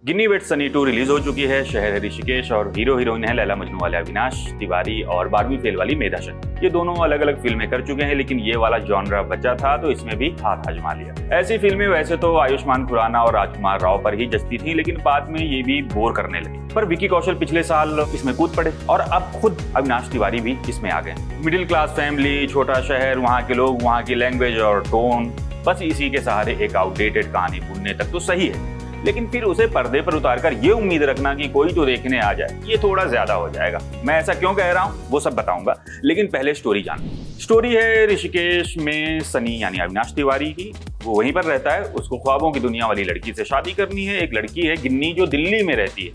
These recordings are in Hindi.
गिन्नी वेट्स सनी 2 रिलीज हो चुकी है। शहर है ऋषिकेश और हीरो हीरोइन है लैला मजनू वाले अविनाश तिवारी और 12वीं फेल वाली मेधा शंकर। ये दोनों अलग अलग फिल्में कर चुके हैं, लेकिन ये वाला जॉनरा बचा था तो इसमें भी हाथ आजमा लिया। ऐसी फिल्में वैसे तो आयुष्मान खुराना और राजकुमार राव पर ही जचती थी, लेकिन बाद में ये भी बोर करने लगी। पर विकी कौशल पिछले साल इसमें कूद पड़े और अब खुद अविनाश तिवारी भी इसमें आ गए। मिडिल क्लास फैमिली, छोटा शहर, वहाँ के लोग, वहाँ की लैंग्वेज और टोन, बस इसी के सहारे एक आउटडेटेड कहानी बुनने तक तो सही है, लेकिन फिर उसे पर्दे पर उतारकर ये उम्मीद रखना कि कोई तो देखने आ जाए, ये थोड़ा ज्यादा हो जाएगा। मैं ऐसा क्यों कह रहा हूँ वो सब बताऊंगा, लेकिन पहले स्टोरी जान। स्टोरी है ऋषिकेश में सनी यानी अविनाश तिवारी की। वो वहीं पर रहता है, उसको ख्वाबों की दुनिया वाली लड़की से शादी करनी है। एक लड़की है गिन्नी जो दिल्ली में रहती है,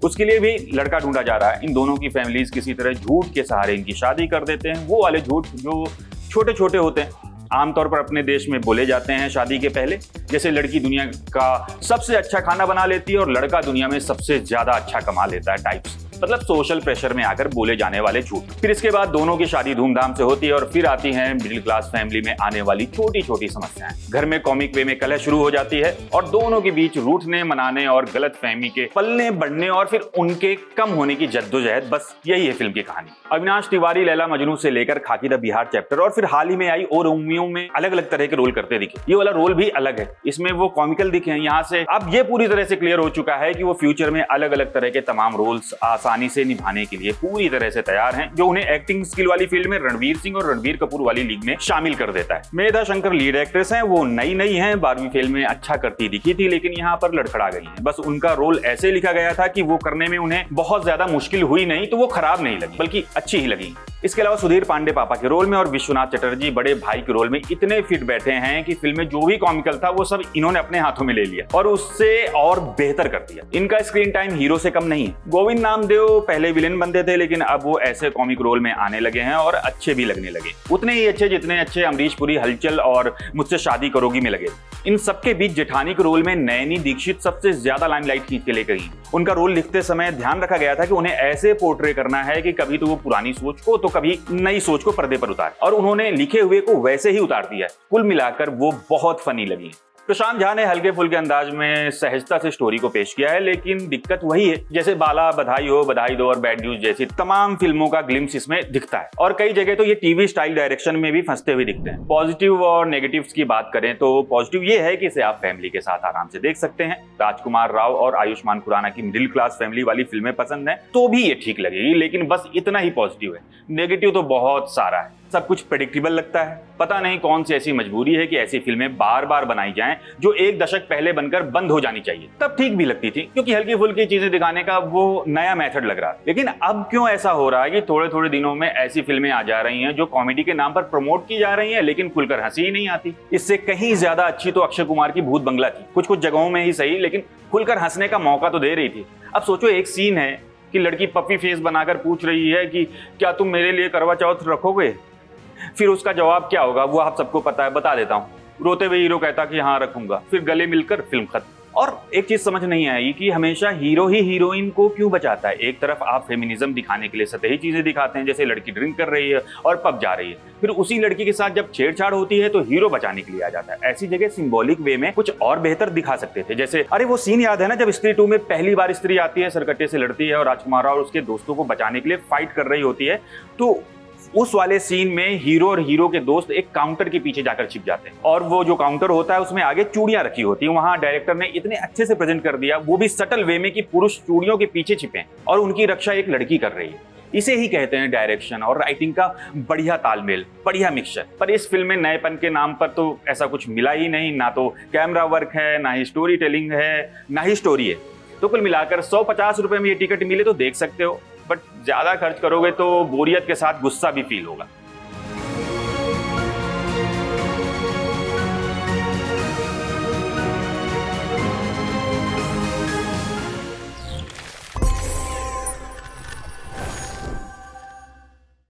उसके लिए भी लड़का ढूंढा जा रहा है। इन दोनों की फैमिलीज किसी तरह झूठ के सहारे इनकी शादी कर देते हैं। वो वाले झूठ जो छोटे छोटे होते हैं, आमतौर पर अपने देश में बोले जाते हैं शादी के पहले, जैसे लड़की दुनिया का सबसे अच्छा खाना बना लेती है और लड़का दुनिया में सबसे ज्यादा अच्छा कमा लेता है टाइप्स, मतलब सोशल प्रेशर में आकर बोले जाने वाले झूठ। फिर इसके बाद दोनों की शादी धूमधाम से होती है और फिर आती है मिडिल क्लास फैमिली में आने वाली छोटी छोटी समस्याएं। घर में कॉमिक वे में कलह शुरू हो जाती है और दोनों के बीच रूठने मनाने और गलत फहमी के पलने बढ़ने और फिर उनके कम होने की जद्दोजहद, बस यही है फिल्म की कहानी। अविनाश तिवारी लैला मजनू से लेकर खाकी द बिहार चैप्टर और फिर हाल ही में आई ओ रोमियो में अलग अलग तरह के रोल करते दिखे। ये वाला रोल भी अलग है, इसमें वो कॉमिकल दिखे हैं। यहाँ से अब ये पूरी तरह से क्लियर हो चुका है कि वो फ्यूचर में अलग अलग तरह के तमाम रोल्स आसानी से निभाने के लिए पूरी तरह से तैयार हैं, जो उन्हें एक्टिंग स्किल वाली फील्ड में रणवीर सिंह और रणबीर कपूर वाली लीग में शामिल कर देता है। मेधा शंकर लीड एक्ट्रेस हैं, वो नई हैं, 12वीं फेल में अच्छा करती दिखी थी, लेकिन यहाँ पर लड़खड़ा गई हैं। बस उनका रोल ऐसे लिखा गया था कि वो करने में उन्हें बहुत ज्यादा मुश्किल हुई नहीं, तो वो खराब नहीं लगी बल्कि अच्छी ही लगी। इसके अलावा सुधीर पांडे पापा के रोल में और विश्वनाथ चटर्जी बड़े भाई के रोल में इतने फिट बैठे हैं कि फिल्म में जो भी कॉमिकल था वो सब इन्होंने अपने हाथों में ले लिया और उससे और बेहतर कर दिया। इनका स्क्रीन टाइम हीरो से कम नहीं है। गोविंद नामदेव पहले विलेन बनते थे, लेकिन अब वो ऐसे कॉमिक रोल में आने लगे हैं और अच्छे भी लगने लगे, उतने ही अच्छे जितने अच्छे अमरीश पुरी हलचल और मुझसे शादी करोगी में लगे। इन सबके बीच जेठानी के रोल में नयनी दीक्षित सबसे ज्यादा लाइमलाइट खींच के लेकर गई। उनका रोल लिखते समय ध्यान रखा गया था कि उन्हें ऐसे पोर्ट्रे करना है कि कभी तो वो पुरानी सोच को तो कभी नई सोच को पर्दे पर उतार, और उन्होंने लिखे हुए को वैसे ही उतार दिया। कुल मिलाकर वो बहुत फनी लगी। प्रशांत झा ने हल्के फुल्के अंदाज में सहजता से स्टोरी को पेश किया है, लेकिन दिक्कत वही है जैसे बाला, बधाई हो, बधाई दो और बैड न्यूज जैसी तमाम फिल्मों का ग्लिम्स इसमें दिखता है, और कई जगह तो ये टीवी स्टाइल डायरेक्शन में भी फंसते हुए दिखते हैं। पॉजिटिव और नेगेटिव्स की बात करें तो पॉजिटिव ये है कि इसे आप फैमिली के साथ आराम से देख सकते हैं। राजकुमार राव और आयुष्मान खुराना की मिडिल क्लास फैमिली वाली फिल्में पसंद है तो भी ये ठीक लगेगी, लेकिन बस इतना ही पॉजिटिव है। नेगेटिव तो बहुत सारा है। सब कुछ प्रेडिक्टेबल लगता है। पता नहीं कौन सी ऐसी मजबूरी है कि ऐसी फिल्में बार बार बनाई जाएं जो एक दशक पहले बनकर बंद हो जानी चाहिए। तब ठीक भी लगती थी क्योंकि हल्की फुल्की चीजें दिखाने का वो नया मेथड लग रहा है, लेकिन अब क्यों ऐसा हो रहा है कि थोड़े थोड़े दिनों में ऐसी फिल्में आ जा रही हैं जो कॉमेडी के नाम पर प्रमोट की जा रही हैं, लेकिन खुलकर हंसी ही नहीं आती। इससे कहीं ज्यादा अच्छी तो अक्षय कुमार की भूत बंगला थी, कुछ कुछ जगहों में ही सही, लेकिन खुलकर हंसने का मौका तो दे रही थी। अब सोचो, एक सीन है कि लड़की पप्पी फेस बनाकर पूछ रही है कि क्या तुम मेरे लिए करवा चौथ रखोगे, फिर उसका जवाब क्या होगा वो आप सबको पता है, बता देता हूं। रोते हुए हीरो कहता कि हाँ रखूंगा, फिर गले मिलकर फिल्म खत्म। और एक चीज समझ नहीं आई कि हमेशा हीरो ही हीरोइन को क्यों बचाता है। एक तरफ आप फेमिनिज्म दिखाने के लिए सतही चीजें दिखाते हैं, जैसे लड़की ड्रिंक कर रही है और पब जा रही है, फिर उसी लड़की के साथ जब छेड़छाड़ होती है तो हीरो बचाने के लिए आ जाता है। ऐसी जगह सिंबॉलिक वे में कुछ और बेहतर दिखा सकते थे, जैसे अरे वो सीन याद है ना जब स्त्री 2 में पहली बार स्त्री आती है, सरकट्टे से लड़ती है और राजकुमार और उसके दोस्तों को बचाने के लिए फाइट कर रही होती है, तो उस वाले सीन में हीरो और हीरो के दोस्त एक काउंटर के पीछे जाकर छिप जाते हैं और वो जो काउंटर होता है उसमें आगे चूड़ियां रखी होती हैं। वहां डायरेक्टर ने इतने अच्छे से प्रेजेंट कर दिया, वो भी सटल वे में, कि पुरुष चूड़ियों के पीछे छिपे हैं और उनकी रक्षा एक लड़की कर रही है। इसे ही कहते हैं डायरेक्शन और राइटिंग का बढ़िया तालमेल, बढ़िया मिक्सचर। पर इस फिल्म में नएपन के नाम पर तो ऐसा कुछ मिला ही नहीं, ना तो कैमरा वर्क है, ना ही स्टोरी टेलिंग है, ना ही स्टोरी है। तो कुल मिलाकर 150 रुपए में ये टिकट मिले तो देख सकते हो, बट ज्यादा खर्च करोगे तो बोरियत के साथ गुस्सा भी फील होगा।